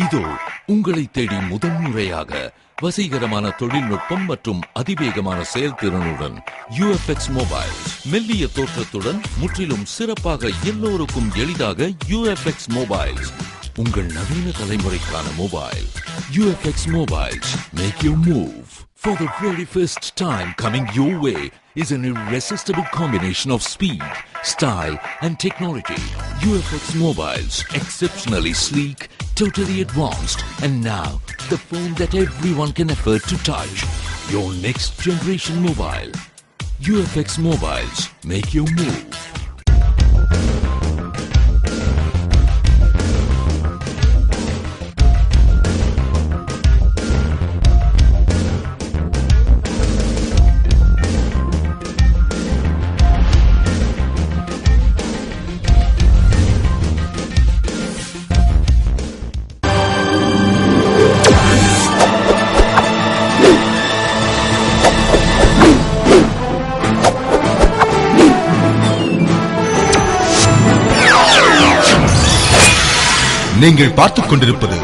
இதோ உங்களை தேடி முதன்முறையாக வசீகரமான தொழில்நுட்பம் மற்றும் அதிவேகமான செயல்திறனுடன் UFX மொபைல்ஸ். மெல்லிய தோற்றத்துடன் முற்றிலும் சிறப்பாக எல்லோருக்கும் எளிதாக UFX மொபைல்ஸ். உங்கள் நவீன தலைமுறைக்கான mobile UFX mobiles. Make your move. For the very first time coming your way is an irresistible combination of speed, style and technology. UFX mobiles, exceptionally sleek, totally advanced, and now the phone that everyone can afford to touch. Your next generation mobile. UFX mobiles, make your move. நீங்கள் பார்த்துக் கொண்டிருப்பது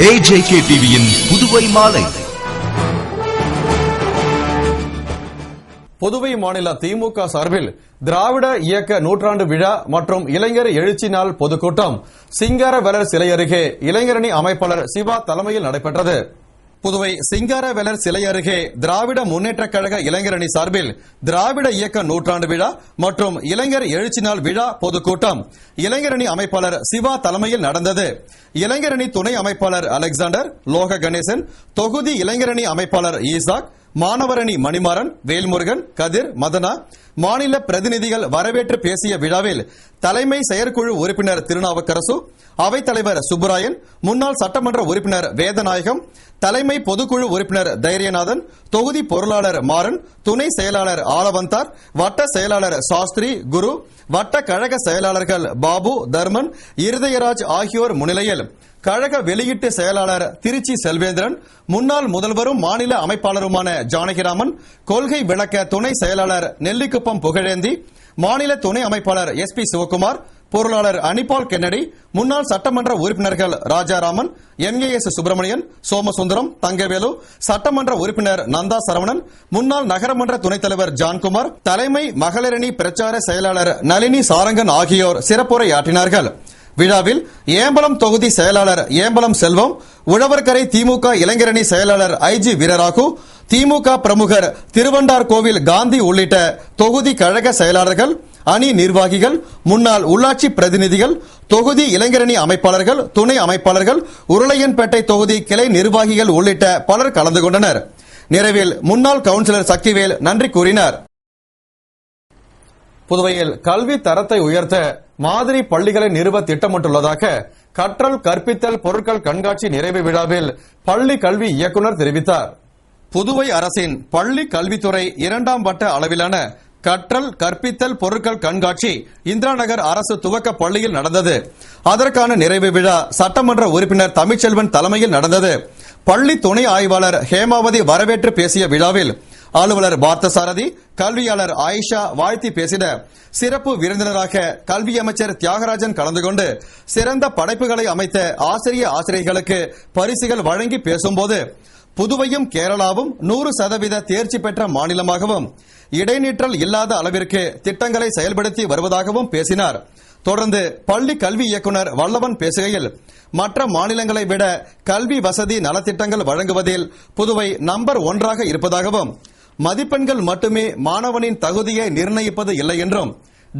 AJK டிவியின் புதுவை மாலை. புதுவை மாநில திமுக சார்பில் திராவிட இயக்க நூற்றாண்டு விழா மற்றும் இளைஞர் எழுச்சி நாள் பொதுக்கூட்டம் சிங்காரவேலர் சிலை அருகே இளைஞரணி அமைப்பாளர் சிவா தலைமையில் நடைபெற்றது. புதுவை சிங்காரவேலர் சிலை அருகே திராவிட முன்னேற்ற கழக இளைஞரணி சார்பில் திராவிட இயக்க நூற்றாண்டு விழா மற்றும் இளைஞர் எழுச்சி நாள் விழா பொதுக்கூட்டம் இளைஞரணி அமைப்பாளர் சிவா தலைமையில் நடந்தது. இளைஞரணி துணை அமைப்பாளர் அலெக்சாண்டர், லோக கணேசன், தொகுதி இளைஞரணி அமைப்பாளர் ஈசாக், மாணவரணி மணிமாறன், வேல்முருகன், கதிர், மதனா, மாநில பிரதிநிதிகள் வரவேற்று பேசிய விழாவில் தலைமை செயற்குழு உறுப்பினர் திருநாவுக்கரசு, அவைத்தலைவர் சுப்புராயன், முன்னாள் சட்டமன்ற உறுப்பினர் வேதநாயகம், தலைமை பொதுக்குழு உறுப்பினர் தைரியநாதன், தொகுதி பொருளாளர் மாறன், துணை செயலாளர் ஆலவந்தார், வட்ட செயலாளர் சாஸ்திரி, குரு, வட்ட கழக செயலாளர்கள் பாபு, தர்மன், இருதயராஜ் ஆகியோர் முன்னிலையில் கழக வெளியீட்டு செயலாளர் திருச்சி செல்வேந்திரன், முன்னாள் முதல்வரும் மாநில அமைப்பாளருமான ஜானகிராமன், கொள்கை விளக்க துணை செயலாளர் நெல்லிக்குப்பம் புகழேந்தி, மாநில துணை அமைப்பாளர் SP சிவகுமார், பொருளாளர் அனிபால் கென்னடி, முன்னாள் சட்டமன்ற உறுப்பினர்கள் ராஜாராமன், MAS சுப்பிரமணியன், சோமசுந்தரம், தங்கவேலு, சட்டமன்ற உறுப்பினர் நந்தா சரவணன், முன்னாள் நகரமன்ற துணைத் தலைவர் ஜான்குமார், தலைமை மகளிரணி பிரச்சார செயலாளர் நளினி சாரங்கன் ஆகியோர் சிறப்புரையாற்றினார்கள். விழாவில் ஏம்பலம் தொகுதி செயலாளர் ஏம்பலம் செல்வம், உழவர்கரை திமுக இளைஞரணி செயலாளர் IG வீரராகு, திமுக பிரமுகர் திருவண்டார் கோவில் காந்தி உள்ளிட்ட தொகுதி கழக செயலாளர்கள், அணி நிர்வாகிகள், முன்னாள் உள்ளாட்சி பிரதிநிதிகள், தொகுதி இளைஞரணி அமைப்பாளர்கள், துணை அமைப்பாளர்கள், உருளையன்பேட்டை தொகுதி கிளை நிர்வாகிகள் உள்ளிட்ட பலர் கலந்து கொண்டனர். நிறைவில் முன்னாள் கவுன்சிலர் சக்திவேல் நன்றி கூறினார். புதுவையில் கல்வி தரத்தை உயர்த்த மாதிரி பள்ளிகளை நிறுவ திட்டமிட்டுள்ளதாக கற்றல் கற்பித்தல் பொருட்கள் கண்காட்சி நிறைவு விழாவில் பள்ளி கல்வி இயக்குநர் தெரிவித்தார். புதுவை அரசின் பள்ளி கல்வித்துறை 2ஆம் வட்ட அளவிலான கற்றல் கற்பித்தல் பொருட்கள் கண்காட்சி இந்திரா நகர் அரசு துவக்க பள்ளியில் நடந்தது. அதற்கான நிறைவு விழா சட்டமன்ற உறுப்பினர் தமிழ்ச்செல்வன் தலைமையில் நடந்தது. பள்ளி துணை ஆய்வாளர் ஹேமாவதி வரவேற்று பேசிய விழாவில் அலுவலர் பார்த்தசாரதி, கல்வியாளர் ஆயிஷா வாழ்த்தி பேசின. சிறப்பு விருந்தினராக கல்வி அமைச்சர் தியாகராஜன் கலந்து கொண்டு சிறந்த படைப்புகளை அமைத்த ஆசிரியர்களுக்கு பரிசுகள் வழங்கி பேசும்போது புதுவையும் கேரளாவும் 100% தேர்ச்சி பெற்ற மாநிலமாகவும் இடைநிற்றல் இல்லாத அளவிற்கு திட்டங்களை செயல்படுத்தி வருவதாகவும் பேசினார். தொடர்ந்து பள்ளி கல்வி இயக்குநர் வல்லவன் பேசுகையில் மற்ற மாநிலங்களை விட கல்வி வசதி நலத்திட்டங்கள் வழங்குவதில் புதுவை நம்பர் 1 இருப்பதாகவும், மதிப்பெண்கள் மட்டுமே மாணவனின் தகுதியை நிர்ணயிப்பது இல்லை என்றும்,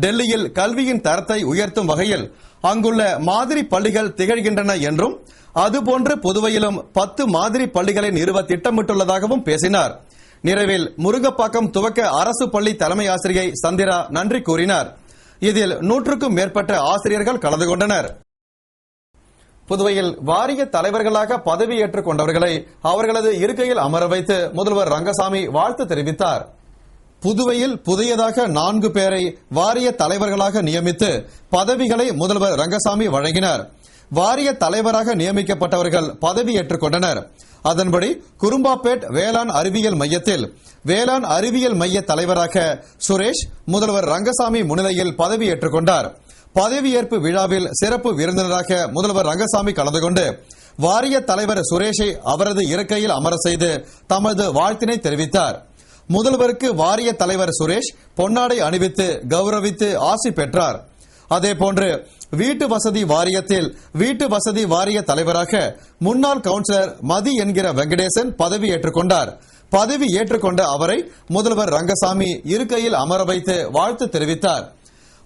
டெல்லியில் கல்வியின் தரத்தை உயர்த்தும் வகையில் அங்குள்ள மாதிரி பள்ளிகள் திகழ்கின்றன என்றும், அதுபோன்று புதுவையிலும் 10 மாதிரி பள்ளிகளை நிறுவ திட்டமிட்டுள்ளதாகவும் பேசினார். நிறைவில் முருங்கப்பாக்கம் துவக்க அரசு பள்ளி தலைமை ஆசிரியை சந்திரா நன்றி கூறினார். இதில் 100க்கும் மேற்பட்ட ஆசிரியர்கள் கலந்து கொண்டனர். புதுவையில் வாரிய தலைவர்களாக பதவியேற்றுக் கொண்டவர்களை அவர்களது இருக்கையில் அமர வைத்து முதல்வர் ரங்கசாமி வாழ்த்து தெரிவித்தார். புதுவையில் புதியதாக 4 பேரை வாரிய தலைவர்களாக நியமித்து பதவிகளை முதல்வர் ரங்கசாமி வழங்கினார். வாரிய தலைவராக நியமிக்கப்பட்டவர்கள் பதவியேற்றுக் கொண்டனர். அதன்படி குரும்பாப்பேட் வேளாண் அறிவியல் மையத்தில் வேளாண் அறிவியல் மைய தலைவராக சுரேஷ் முதல்வர் ரங்கசாமி முன்னிலையில் பதவியேற்றுக் கொண்டார். பதவியேற்பு விழாவில் சிறப்பு விருந்தினராக முதல்வர் ரங்கசாமி கலந்து கொண்டு வாரிய தலைவர் சுரேஷை அவரது இருக்கையில் அமர செய்து தமது வாழ்த்தினை தெரிவித்தார். முதல்வருக்கு வாரிய தலைவர் சுரேஷ் பொன்னாடை அணிவித்து கௌரவித்து ஆசி பெற்றார். அதேபோன்று வீட்டு வசதி வாரியத்தில் வீட்டு வசதி வாரிய தலைவராக முன்னாள் கவுன்சிலர் மதி என்கிற வெங்கடேசன் பதவி ஏற்றுக்கொண்டார். பதவி ஏற்றுக்கொண்ட அவரை முதல்வர் ரங்கசாமி இருக்கையில் அமர வைத்து வாழ்த்து தெரிவித்தார்.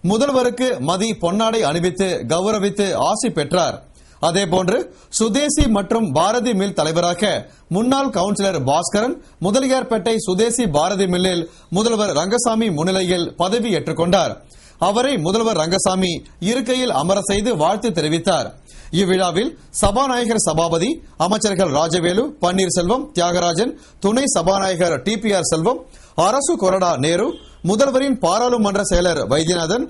முதல்வருக்கு மதி பொன்னாடை அணிவித்து கௌரவித்து ஆசி பெற்றார். அதேபோன்று சுதேசி மற்றும் பாரதி மில் தலைவராக முன்னாள் கவுன்சிலர் பாஸ்கரன் முதலியார்பேட்டை சுதேசி பாரதி மில்லில் முதல்வர் ரங்கசாமி முன்னிலையில் பதவி ஏற்றுக்கொண்டார். அவரை முதல்வர் ரங்கசாமி இருக்கையில் அமர செய்து வாழ்த்து தெரிவித்தார். இவ்விழாவில் சபாநாயகர் சபாபதி, அமைச்சர்கள் ராஜவேலு, பன்னீர்செல்வம், தியாகராஜன், துணை சபாநாயகர் டிபிஆர் செல்வம், அரசு கொறடா நேரு, முதல்வரின் பாராளுமன்ற செயலர் வைத்தியநாதன்,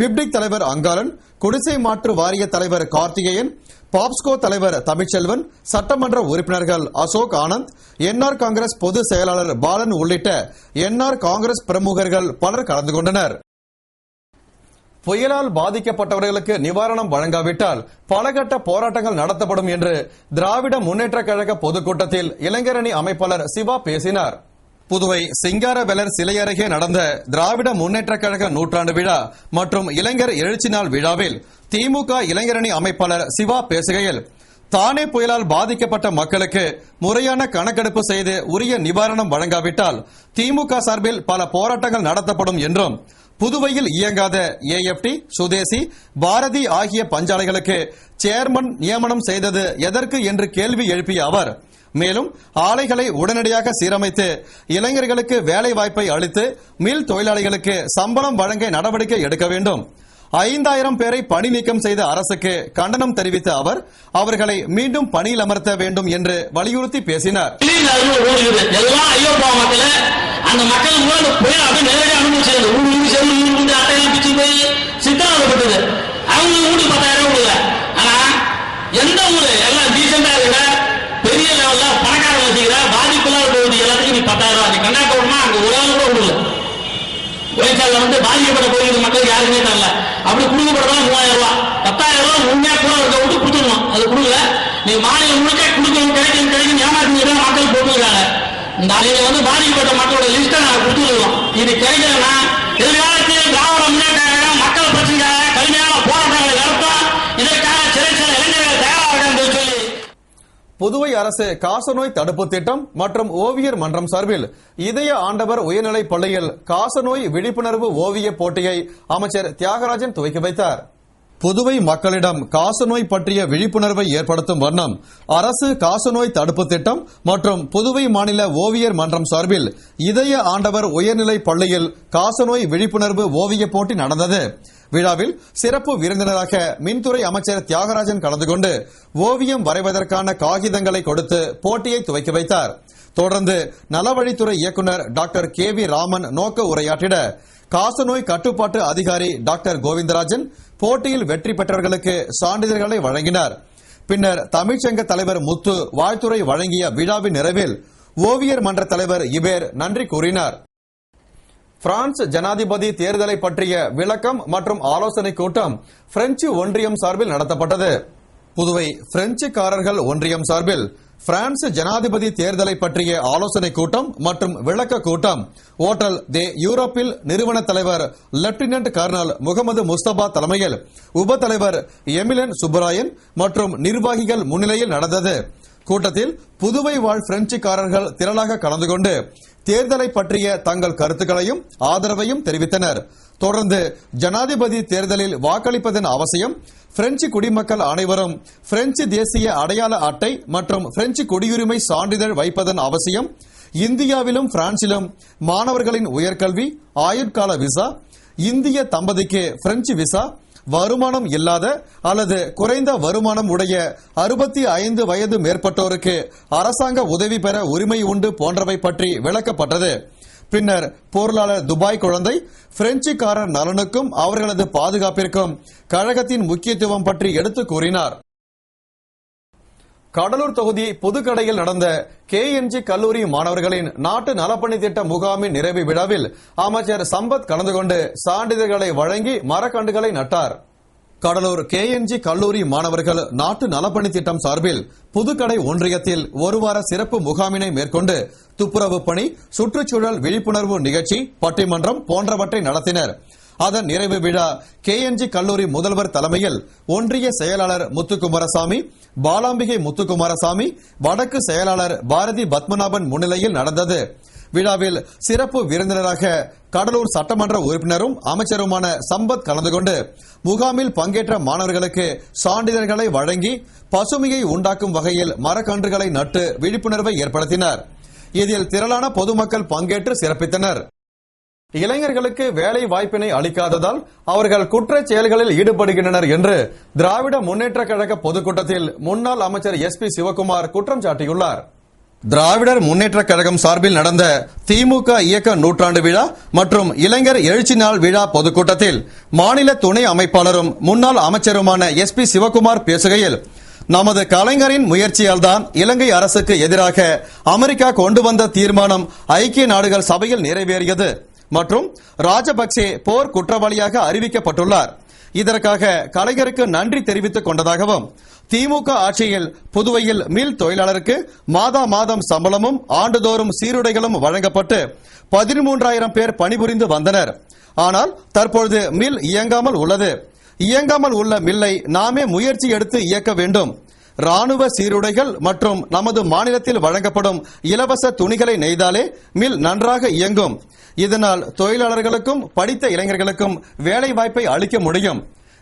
பிப்டிக் தலைவர் அங்காளன், குடிசை மாற்று வாரிய தலைவர் கார்த்திகேயன், பாப்ஸ்கோ தலைவர் தமிழ்ச்செல்வன், சட்டமன்ற உறுப்பினர்கள் அசோக் ஆனந்த், என்ஆர் காங்கிரஸ் பொதுச் செயலாளர் பாலன் உள்ளிட்ட என்ஆர் காங்கிரஸ் பிரமுகர்கள் பலர் கலந்து கொண்டனர். புயலால் பாதிக்கப்பட்டவர்களுக்கு நிவாரணம் வழங்காவிட்டால் பலகட்ட போராட்டங்கள் நடத்தப்படும் என்று திராவிட முன்னேற்ற கழக பொதுக்கூட்டத்தில் இளைஞரணி அமைப்பாளர் சிவா பேசினார். புதுவை சிங்காரவேலர் சிலை அருகே நடந்த திராவிட முன்னேற்ற கழக நூற்றாண்டு விழா மற்றும் இளைஞர் எழுச்சி நாள் விழாவில் திமுக இளைஞரணி அமைப்பாளர் சிவா பேசுகையில், தானே புயலால் பாதிக்கப்பட்ட மக்களுக்கு முறையான கணக்கெடுப்பு செய்து உரிய நிவாரணம் வழங்காவிட்டால் திமுக சார்பில் பல போராட்டங்கள் நடத்தப்படும் என்றும், புதுவையில் இயங்காத ஏஎப்டி, சுதேசி, பாரதி ஆகிய பஞ்சாலைகளுக்கு சேர்மன் நியமனம் செய்தது எதற்கு என்று கேள்வி எழுப்பிய அவர், மேலும் ஆலைகளை உடனடியாக சீரமைத்து இளைஞர்களுக்கு வேலை வாய்ப்பை அளித்து மில் தொழிலாளிகளுக்கு சம்பளம் வழங்க நடவடிக்கை எடுக்க வேண்டும். 5000 பேரை பணி நீக்கம் செய்த அரசுக்கு கண்டனம் தெரிவித்த அவர், அவர்களை மீண்டும் பணியில் அமர்த்த வேண்டும் என்று வலியுறுத்தி பேசினார். அந்த மக்கள் மூலம் புயல் அப்படியே நேரடியாக அனுபவிச்சது. ஊருக்கு சேர்ந்து அட்டையெல்லாம் பிச்சு போய் சித்திரவதைப்பட்டது. அவங்களுக்கு ஊருக்கு 10,000 கொடுக்கல. ஆனா எந்த ஊரு எல்லாம் டீசெண்டா இருக்கிற பெரிய லெவல்ல பணக்காரங்க வச்சுக்கிற பாதிப்புலாம் போகுது எல்லாத்துக்கும் நீ 10,000 நீ கண்ணாக்கணுமா அங்க ஒரு ஆள் கூட கொடுக்கல. உழைச்சால பாதிக்கப்பட்ட போகிற மக்களுக்கு யாருக்குமே தரல. அப்படி கொடுக்கப்பட்டதான் 3000 10,000 உண்மையா கூட இருக்க விட்டு கொடுத்துடணும். அது கொடுக்கல. நீ மாநிலம் முழுக்க கொடுக்கணும் கிடைக்கும் ஏமாற்றி மக்கள் போட்டுருக்காங்க. இந்த நீங்க பாதிக்கப்பட்ட மக்களோட லிஸ்ட நாங்க கொடுத்துருக்கோம். இது கிடைக்கலன்னா எதிர்காலத்தில் திராவிட முன்னேற்ற கழகம் மக்கள் பிரச்சனைக்காக கடுமையான போராட்டங்களை நடத்தும். இதற்காக சிறைச்சாலை இளைஞர்கள் தயாராக என்று சொல்லி புதுவை அரசு காசநோய் தடுப்பு திட்டம் மற்றும் ஓவியர் மன்றம் சார்பில் இதய ஆண்டவர் உயர்நிலைப் பள்ளியில் காசநோய் விழிப்புணர்வு ஓவிய போட்டியை அமைச்சர் தியாகராஜன் துவக்கி வைத்தார். புதுவை மக்களிடம் காசநோய் பற்றிய விழிப்புணர்வை ஏற்படுத்தும் வண்ணம் அரசு காசநோய் தடுப்பு திட்டம் மற்றும் புதுவை மாநில ஓவியர் மன்றம் சார்பில் இதய ஆண்டவர் உயர்நிலைப் பள்ளியில் காசநோய் விழிப்புணர்வு ஓவிய போட்டி நடந்தது. விழாவில் சிறப்பு விருந்தினராக மின்துறை அமைச்சர் தியாகராஜன் கலந்து கொண்டு ஓவியம் வரைவதற்கான காகிதங்களை கொடுத்து போட்டியை துவக்கி வைத்தார். தொடர்ந்து நலவழித்துறை இயக்குநர் டாக்டர் KV ராமன் நோக்க உரையாற்றிட காசநோய் கட்டுப்பாட்டு அதிகாரி டாக்டர் கோவிந்தராஜன் போட்டியில் வெற்றி பெற்றவர்களுக்கு சான்றிதழ்களை வழங்கினார். பின்னர் தமிழ்ச்சங்க தலைவர் முத்து வாழ்த்துரை வழங்கிய விழாவின் நிறைவில் ஓவியர் மன்ற தலைவர் இபேர் நன்றி கூறினார். பிரான்ஸ் ஜனாதிபதி தேர்தலை பற்றிய விளக்கம் மற்றும் ஆலோசனை கூட்டம் பிரெஞ்சு ஒன்றியம் சார்பில் நடத்தப்பட்டது. புதுவை பிரெஞ்சுக்காரர்கள் ஒன்றியம் சார்பில் பிரான்ஸ் ஜனாதிபதி தேர்தலை பற்றிய ஆலோசனை கூட்டம் மற்றும் விளக்க கூட்டம் ஓட்டல் தே யூரோப்பில் நிறுவன தலைவர் லெப்டினன்ட் கர்னல் முகமது முஸ்தபா தலைமையில் உப தலைவர் எமிலன் சுப்பராயன் மற்றும் நிர்வாகிகள் முன்னிலையில் நடந்தது. கூட்டத்தில் புதுவை வாழ் பிரெஞ்சுக்காரர்கள் திரளாக கலந்து கொண்டு தேர்தலை பற்றிய தங்கள் கருத்துக்களையும் ஆதரவையும் தெரிவித்தனர். தொடர்ந்து ஜனாதிபதி தேர்தலில் வாக்களிப்பதன் அவசியம், பிரெஞ்சு குடிமக்கள் அனைவரும் பிரெஞ்சு தேசிய அடையாள அட்டை மற்றும் பிரெஞ்சு குடியுரிமை சான்றிதழ் வைப்பதன் அவசியம், இந்தியாவிலும் பிரான்சிலும் மாணவர்களின் உயர்கல்வி, ஆயுட்கால விசா, இந்திய தம்பதிக்கு பிரெஞ்சு விசா, வருமானம் இல்லாத அல்லது குறைந்த வருமானம் உடைய 65 வயது மேற்பட்டோருக்கு அரசாங்க உதவி பெற உரிமை உண்டு போன்றவை பற்றி விளக்கப்பட்டது. பின்னர் பொருளாளர் துபாய் குழந்தை பிரெஞ்சுக்காரர் நலனுக்கும் அவர்களது பாதுகாப்பிற்கும் கழகத்தின் முக்கியத்துவம் பற்றி எடுத்து கூறினார். கடலூர் தொகுதி புதுக்கடையில் நடந்த KNG கல்லூரி மாணவர்களின் நாட்டு நலப்பணி திட்ட முகாமின் நிறைவு விழாவில் அமைச்சர் சம்பத் கலந்து கொண்டு சான்றிதழ்களை வழங்கி மரக்கன்றுகளை நட்டார். கடலூர் கேஎன்ஜி கல்லூரி மாணவர்கள் நாட்டு நலப்பணி திட்டம் சார்பில் புதுக்கடை ஒன்றியத்தில் ஒருவார சிறப்பு முகாமினை மேற்கொண்டு துப்புரவு பணி, சுற்றுச்சூழல் விழிப்புணர்வு நிகழ்ச்சி, பட்டிமன்றம் போன்றவற்றை நடத்தினர். அதன் நிறைவு விழா கேஎன்ஜி கல்லூரி முதல்வர் தலைமையில் ஒன்றிய செயலாளர் முத்துக்குமாரசாமி, பாலாம்பிகை முத்துக்குமாரசாமி, வடக்கு செயலாளர் பாரதி பத்மநாபன் முன்னிலையில் நடந்தது. விழாவில் சிறப்பு விருந்தினராக கடலூர் சட்டமன்ற உறுப்பினரும் அமைச்சருமான சம்பத் கலந்து கொண்டு முகாமில் பங்கேற்ற மாணவர்களுக்கு சான்றிதழ்களை வழங்கி பசுமையை உண்டாக்கும் வகையில் மரக்கன்றுகளை நட்டு விழிப்புணர்வை ஏற்படுத்தினார். இதில் திரளான பொதுமக்கள் பங்கேற்று சிறப்பித்தனர். இளைஞர்களுக்கு வேலை வாய்ப்பினை அளிக்காததால் அவர்கள் குற்றச் செயல்களில் ஈடுபடுகின்றனர் என்று திராவிட முன்னேற்ற கழக பொதுக்கூட்டத்தில் முன்னாள் அமைச்சர் SP சிவக்குமார் குற்றம் சாட்டியுள்ளார். திராவிடர் முன்னேற்ற கழகம் சார்பில் நடந்த திமுக இயக்க நூற்றாண்டு விழா மற்றும் இளைஞர் எழுச்சி நாள் விழா பொதுக்கூட்டத்தில் மாநில துணை அமைப்பாளரும் முன்னாள் அமைச்சருமான SP சிவக்குமார் பேசுகையில், நமது கலைஞரின் முயற்சியால் தான் இலங்கை அரசுக்கு எதிராக அமெரிக்கா கொண்டு வந்த தீர்மானம் ஐக்கிய நாடுகள் சபையில் நிறைவேறியது மற்றும் ராஜபக்சே போர் குற்றவாளியாக அறிவிக்கப்பட்டுள்ளார். இதற்காக கலைஞருக்கு நன்றி தெரிவித்துக் கொண்டதாகவும், திமுக ஆட்சியில் புதுவையில் மில் தொழிலாளருக்கு மாதா மாதம் சம்பளமும் ஆண்டுதோறும் சீருடைகளும் வழங்கப்பட்டு 13,000 பேர் பணிபுரிந்து வந்தனர். ஆனால் தற்பொழுது மில் இயங்காமல் உள்ளது. இயங்காமல் உள்ள மில்லை நாமே முயற்சி எடுத்து இயக்க வேண்டும். ராணுவ சீருடைகள் மற்றும் நமது மாநிலத்தில் வழங்கப்படும் இலவச துணிகளை நெய்தாலே மில் நன்றாக இயங்கும். இதனால் தொழிலாளர்களுக்கும் படித்த இளைஞர்களுக்கும் வேலை வாய்ப்பை அளிக்க முடியும்.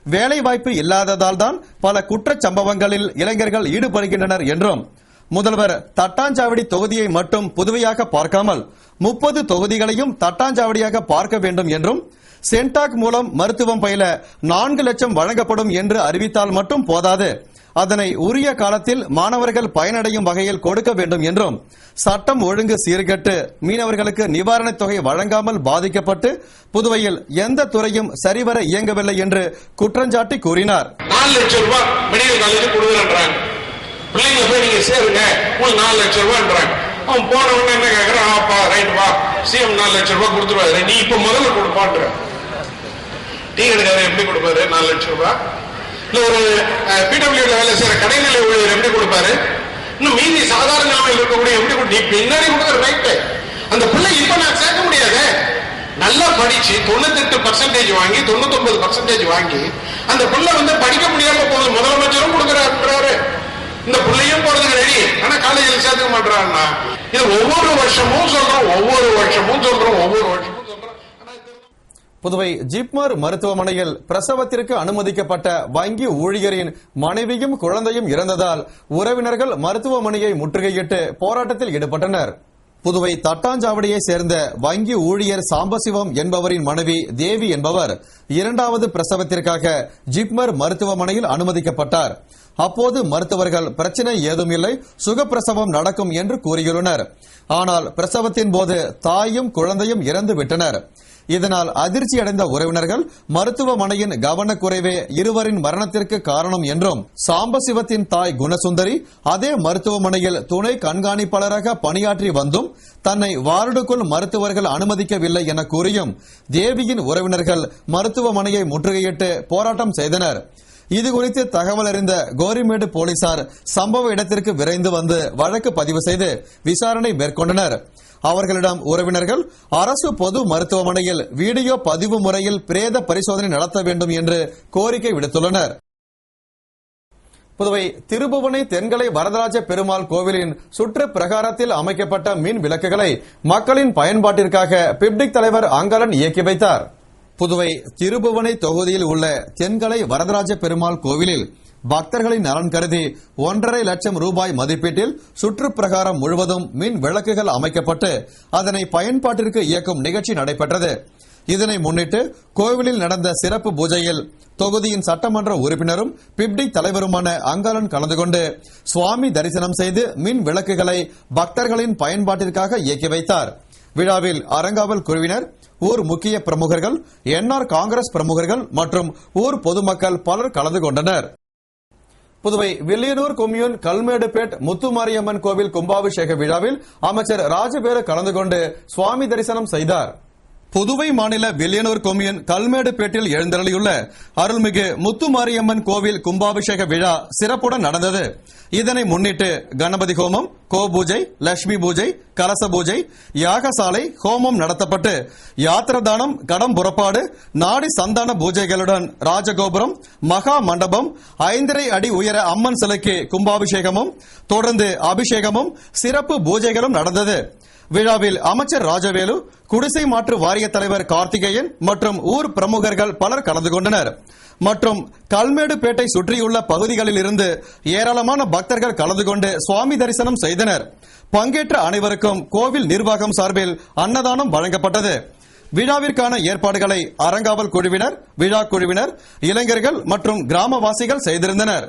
வேலை வாய்ப்பு இல்லாததால் தான் பல குற்றச் சம்பவங்களில் இளைஞர்கள் ஈடுபடுகின்றனர் என்றும், முதல்வர் தட்டாஞ்சாவடி தொகுதியை மட்டும் புதுவையாக பார்க்காமல் 30 தொகுதிகளையும் தட்டாஞ்சாவடியாக பார்க்க வேண்டும் என்றும், சென்டாக் மூலம் மருத்துவம் பயில 4 லட்சம் வழங்கப்படும் என்று அறிவித்தால் மட்டும் போதாது, அதனை உரிய காலத்தில் மாணவர்கள் பயனடையும் வகையில் கொடுக்க வேண்டும் என்றும், சட்டம் ஒழுங்கு சீர்கெட்டு மீனவர்களுக்கு நிவாரணத் தொகை வழங்காமல் பாதிக்கப்பட்டு புதுவையில் எந்த துறையும் சரிவர இயங்கவில்லை என்று குற்றஞ்சாட்டி கூறினார். 4 லட்சம் ரூபாய் மெடிக்கல் காலேஜ் கொடுக்குறேன்றாங்க. பிள்ளைங்க போய் நீங்க சேருங்க, உங்களுக்கு 4 லட்சம் ரூபாய்ன்றாங்க. அவன் போன உடனே என்ன கேட்கறான், ஆப்பா ரைட் வா, சிஎம் 4 லட்சம் ரூபாய் கொடுத்துருவாரு, நீ இப்ப முதல்ல கொடுப்பான்ற. டீ கடைக்காரர் எப்படி கொடுப்பாரு 4 லட்சம் ரூபாய்? இல்ல ஒரு பிடபிள்யூ வேலை செய்யற கடைநிலை ஊழியர் எப்படி கொடுப்பாரு? இன்னும் மீதி சாதாரண நிலைமையில் இருக்கக்கூடிய எப்படி நீ பின்னாடி கொடுக்குற ரைட்டு. அந்த பிள்ளை இப்ப நான் சேர்க்க முடியாது. நல்லா படிச்சு 98% வாங்கி 99% வாங்கி அந்த பிள்ளை படிக்க முடியாம போகுது. முதலமைச்சரும் கொடுக்கிறாரு, இந்த பிள்ளையும் போறதுக்கு ரெடி, ஆனா காலேஜில் சேர்த்துக்க மாட்டாருன்னா இது ஒவ்வொரு வருஷமும் சொல்றோம். புதுவை ஜிப்மர் மருத்துவமனையில் பிரசவத்திற்கு அனுமதிக்கப்பட்ட வங்கி ஊழியரின் மனைவியும் குழந்தையும் இறந்ததால் உறவினர்கள் மருத்துவமனையை முற்றுகையிட்டு போராட்டத்தில் ஈடுபட்டனர். புதுவை தட்டாஞ்சாவடியை சேர்ந்த வங்கி ஊழியர் சாம்பசிவம் என்பவரின் மனைவி தேவி என்பவர் 2வது பிரசவத்திற்காக ஜிப்மர் மருத்துவமனையில் அனுமதிக்கப்பட்டார். அப்போது மருத்துவர்கள் பிரச்சனை ஏதும் இல்லை, சுகப்பிரசவம் நடக்கும் என்று கூறியுள்ளனர். ஆனால் பிரசவத்தின் போது தாயும் குழந்தையும் இறந்து விட்டனர். இதனால் அதிர்ச்சியடைந்த உறவினர்கள் மருத்துவமனையின் கவனக்குறைவே இருவரின் மரணத்திற்கு காரணம் என்றும், சாம்பசிவத்தின் தாய் குணசுந்தரி அதே மருத்துவமனையில் துணை கண்காணிப்பாளராக பணியாற்றி வந்தும் தன்னை வார்டுக்குள் மருத்துவர்கள் அனுமதிக்கவில்லை என கூறியும் தேவியின் உறவினர்கள் மருத்துவமனையை முற்றுகையிட்டு போராட்டம் செய்தனர். இதுகுறித்து தகவல் அறிந்த கோரிமேடு போலீசார் சம்பவ இடத்திற்கு விரைந்து வந்து வழக்கு பதிவு செய்து விசாரணை மேற்கொண்டனர். அவர்களிடம் உறவினர்கள் அரசு பொது மருத்துவமனையில் வீடியோ பதிவு முறையில் பிரேத பரிசோதனை நடத்த வேண்டும் என்று கோரிக்கை விடுத்துள்ளனர். புதுவை திருபுவனை தென்கலை வரதராஜ பெருமாள் கோவிலின் சுற்று பிரகாரத்தில் அமைக்கப்பட்ட மின் விளக்குகளை மக்களின் பயன்பாட்டிற்காக பிப்டிக் தலைவர் அங்காளன் இயக்கி வைத்தார். புதுவை திருபுவனை தொகுதியில் உள்ள தென்கலை வரதராஜ பெருமாள் கோவிலில் பக்தர்களின் நலன் கருதி 1.5 லட்சம் ரூபாய் மதிப்பீட்டில் சுற்றுப்பிரகாரம் முழுவதும் மின் விளக்குகள் அமைக்கப்பட்டு அதனை பயன்பாட்டிற்கு இயக்கும் நிகழ்ச்சி நடைபெற்றது. இதனை முன்னிட்டு கோவிலில் நடந்த சிறப்பு பூஜையில் தொகுதியின் சட்டமன்ற உறுப்பினரும் பிப்டிக் தலைவருமான அங்காளன் கலந்து கொண்டு சுவாமி தரிசனம் செய்து மின் விளக்குகளை பக்தர்களின் பயன்பாட்டிற்காக இயக்கி வைத்தார். விழாவில் அறங்காவல் குழுவினர், ஊர் முக்கிய பிரமுகர்கள், என்ஆர் காங்கிரஸ் பிரமுகர்கள் மற்றும் ஊர் பொதுமக்கள் பலர் கலந்து கொண்டனர். புதுவை வில்லியனூர் கொம்யூன் கல்மேடுபேட் முத்துமாரியம்மன் கோவில் கும்பாபிஷேக விழாவில் அமைச்சர் ராஜபேர கலந்து கொண்டு சுவாமி தரிசனம் செய்தார். புதுவை மாநில வில்லியனூர் கொம்யூன் கல்மேடுபேட்டில் எழுந்தருளியுள்ள அருள்மிகு முத்துமாரியம்மன் கோவில் கும்பாபிஷேக விழா சிறப்புடன் நடந்தது. இதனை முன்னிட்டு கணபதி ஹோமம், கோபூஜை, லட்சுமி பூஜை, கலச பூஜை, யாகசாலை ஹோமம் நடத்தப்பட்டு யாத்திரதானம், கடம் புறப்பாடு, நாடி சந்தான பூஜைகளுடன் ராஜகோபுரம், மகா மண்டபம், 5.5 அடி உயர அம்மன் சிலைக்கு கும்பாபிஷேகமும் தொடர்ந்து அபிஷேகமும் சிறப்பு பூஜைகளும் நடந்தது. விழாவில் அமைச்சர் ராஜவேலு, குடிசை மாற்று வாரிய தலைவர் கார்த்திகேயன் மற்றும் ஊர் பிரமுகர்கள் பலர் கலந்து கொண்டனர். மற்றும் கல்மேடுபேட்டை சுற்றியுள்ள பகுதிகளில் இருந்து ஏராளமான பக்தர்கள் கலந்து கொண்டு சுவாமி தரிசனம் செய்தனர். பங்கேற்ற அனைவருக்கும் கோவில் நிர்வாகம் சார்பில் அன்னதானம் வழங்கப்பட்டது. விழாவிற்கான ஏற்பாடுகளை அறங்காவல் குழுவினர், விழா குழுவினர், இளைஞர்கள் மற்றும் கிராமவாசிகள் செய்திருந்தனர்.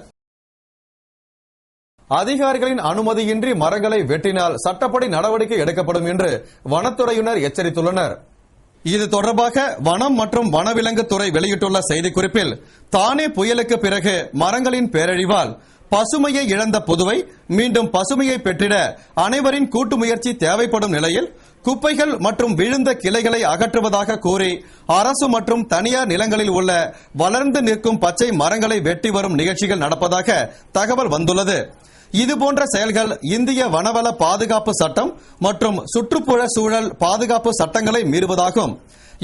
அதிகாரிகளின் அனுமதியின்றி மரங்களை வெட்டினால் சட்டப்படி நடவடிக்கை எடுக்கப்படும் என்று வனத்துறையினர் எச்சரித்துள்ளனர். இது தொடர்பாக வனம் மற்றும் வனவிலங்கு துறை வெளியிட்டுள்ள செய்திக்குறிப்பில், தானே புயலுக்கு பிறகு மரங்களின் பேரழிவால் பசுமையை இழந்த புதுவை மீண்டும் பசுமையை பெற்றிட அனைவரின் கூட்டு முயற்சி தேவைப்படும் நிலையில் குப்பைகள் மற்றும் விழுந்த கிளைகளை அகற்றுவதாக கூறி அரசு மற்றும் தனியார் நிலங்களில் உள்ள வளர்ந்து நிற்கும் பச்சை மரங்களை வெட்டி வரும் நிகழ்ச்சிகள் நடப்பதாக தகவல் வந்துள்ளது. இதுபோன்ற செயல்கள் இந்திய வனவள பாதுகாப்பு சட்டம் மற்றும் சுற்றுப்புற சூழல் பாதுகாப்பு சட்டங்களை மீறுவதாகும்.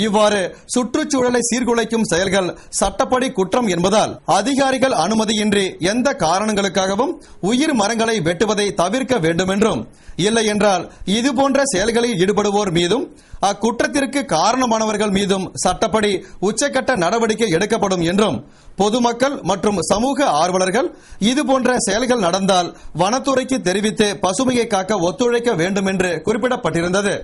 இவ்வாறு சுற்றுச்சூழலை சீர்குலைக்கும் செயல்கள் சட்டப்படி குற்றம் என்பதால் அதிகாரிகள் அனுமதியின்றி எந்த காரணங்களுக்காகவும் உயிர் மரங்களை வெட்டுவதை தவிர்க்க வேண்டும் என்றும், இல்லை என்றால் இதுபோன்ற செயல்களில் ஈடுபடுவோர் மீதும் அக்குற்றத்திற்கு காரணமானவர்கள் மீதும் சட்டப்படி உச்சக்கட்ட நடவடிக்கை எடுக்கப்படும் என்றும், பொதுமக்கள் மற்றும் சமூக ஆர்வலர்கள் இதுபோன்ற செயல்கள் நடந்தால் வனத்துறைக்கு தெரிவித்து பசுமையை காக்க ஒத்துழைக்க வேண்டும் என்று குறிப்பிடப்பட்டிருந்தது.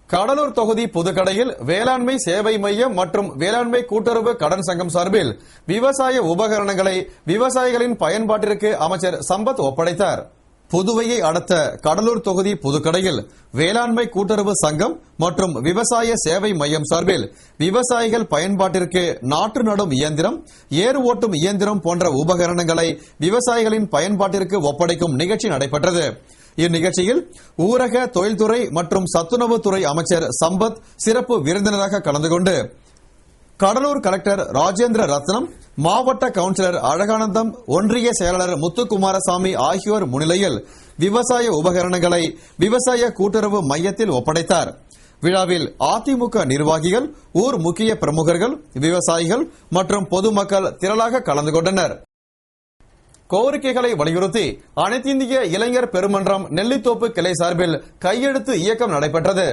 கடலூர் தொகுதி புதுக்கடையில் வேளாண்மை சேவை மையம் மற்றும் வேளாண்மை கூட்டுறவு கடன் சங்கம் சார்பில் விவசாய உபகரணங்களை விவசாயிகளின் பயன்பாட்டிற்கு அமைச்சர் சம்பத் ஒப்படைத்தார். புதுவையை அடுத்த கடலூர் தொகுதி புதுக்கடையில் வேளாண்மை கூட்டுறவு சங்கம் மற்றும் விவசாய சேவை மையம் சார்பில் விவசாயிகள் பயன்பாட்டிற்கு நாற்று நடும் இயந்திரம், ஏர் ஓட்டும் இயந்திரம் போன்ற உபகரணங்களை விவசாயிகளின் பயன்பாட்டிற்கு ஒப்படைக்கும் நிகழ்ச்சி நடைபெற்றது. இந்நிகழ்ச்சியில் ஊரக தொழில்துறை மற்றும் சத்துணவுத்துறை அமைச்சர் சம்பத் சிறப்பு விருந்தினராக கலந்து கொண்டு கடலூர் கலெக்டர் ராஜேந்திர ரத்னம், மாவட்ட கவுன்சிலர் அழகானந்தம், ஒன்றிய செயலாளர் முத்துக்குமாரசாமி ஆகியோர் முன்னிலையில் விவசாய உபகரணங்களை விவசாய கூட்டுறவு மையத்தில் ஒப்படைத்தார். விழாவில் அதிமுக நிர்வாகிகள், ஊர் முக்கிய பிரமுகர்கள், விவசாயிகள் மற்றும் பொதுமக்கள் திரளாக கலந்து கொண்டனர். கோரிக்கைகளை வலியுறுத்தி அனைத்திந்திய இளைஞர் பெருமன்றம் நெல்லித்தோப்பு கிளை சார்பில் கையெழுத்து இயக்கம் நடைபெற்றது.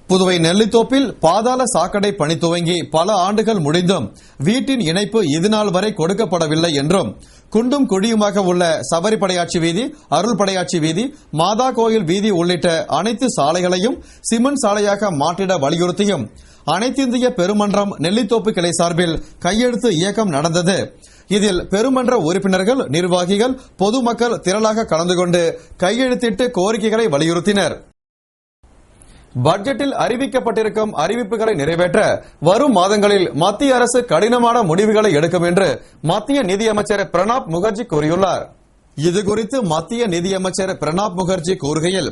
புதுவை நெல்லித்தோப்பில் பாதாள சாக்கடை பணி துவங்கி பல ஆண்டுகள் முடிந்தும் வீட்டின் இணைப்பு இதுநாள் வரை கொடுக்கப்படவில்லை என்றும், குண்டும் குழியுமாக உள்ள சபரிபடையாட்சி வீதி, அருள்படையாட்சி வீதி, மாதா கோயில் வீதி உள்ளிட்ட அனைத்து சாலைகளையும் சிமெண்ட் சாலையாக மாற்றிட வலியுறுத்தியும் அனைத்திந்திய பெருமன்றம் நெல்லித்தோப்பு கிளை சார்பில் கையெழுத்து இயக்கம் நடந்தது. இதில் பெருமன்ற உறுப்பினர்கள், நிர்வாகிகள், பொதுமக்கள் திரளாக கலந்து கொண்டு கையெழுத்திட்டு கோரிக்கைகளை வலியுறுத்தினர். பட்ஜெட்டில் அறிவிக்கப்பட்டிருக்கும் அறிவிப்புகளை நிறைவேற்ற வரும் மாதங்களில் மத்திய அரசு கடினமான முடிவுகளை எடுக்கும் என்று மத்திய நிதியமைச்சர் பிரணாப் முகர்ஜி கூறியுள்ளார். இதுகுறித்து மத்திய நிதியமைச்சர் பிரணாப் முகர்ஜி கூறுகையில்,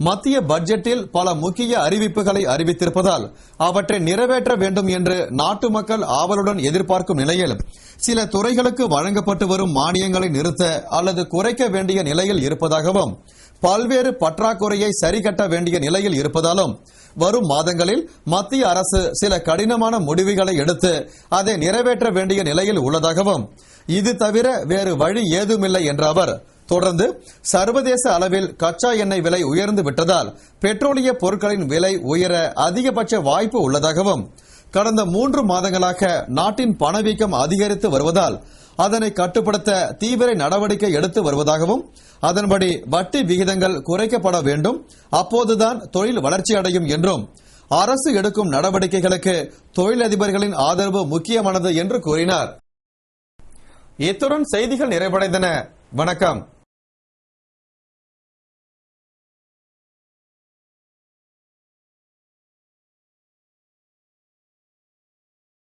மத்திய பட்ஜெட்டில் பல முக்கிய அறிவிப்புகளை அறிவித்திருப்பதால் அவற்றை நிறைவேற்ற வேண்டும் என்று நாட்டு மக்கள் ஆவலுடன் எதிர்பார்க்கும் நிலையில் சில துறைகளுக்கு வழங்கப்பட்டு வரும் மானியங்களை நிறுத்த அல்லது குறைக்க வேண்டிய நிலையில் இருப்பதாகவும், பல்வேறு பற்றாக்குறையை சரிகட்ட வேண்டிய நிலையில் இருப்பதாலும் வரும் மாதங்களில் மத்திய அரசு சில கடினமான முடிவுகளை எடுத்து அதை நிறைவேற்ற வேண்டிய நிலையில் உள்ளதாகவும், இது தவிர வேறு வழி ஏதுமில்லை என்ற அவர் தொடர்ந்து சர்வதேச அளவில் கச்சா எண்ணெய் விலை உயர்ந்து விட்டதால் பெட்ரோலிய பொருட்களின் விலை உயர அதிகபட்ச வாய்ப்பு உள்ளதாகவும், கடந்த 3 மாதங்களாக நாட்டின் பணவீக்கம் அதிகரித்து வருவதால் அதனை கட்டுப்படுத்த தீவிர நடவடிக்கை எடுத்து வருவதாகவும், அதன்படி வட்டி விகிதங்கள் குறைக்கப்பட வேண்டும், அப்போதுதான் தொழில் வளர்ச்சி அடையும் என்றும், அரசு எடுக்கும் நடவடிக்கைகளுக்கு தொழிலதிபர்களின் ஆதரவு முக்கியமானது என்று கூறினார். இத்துடன் செய்திகள் நிறைவடைந்தன. வணக்கம்.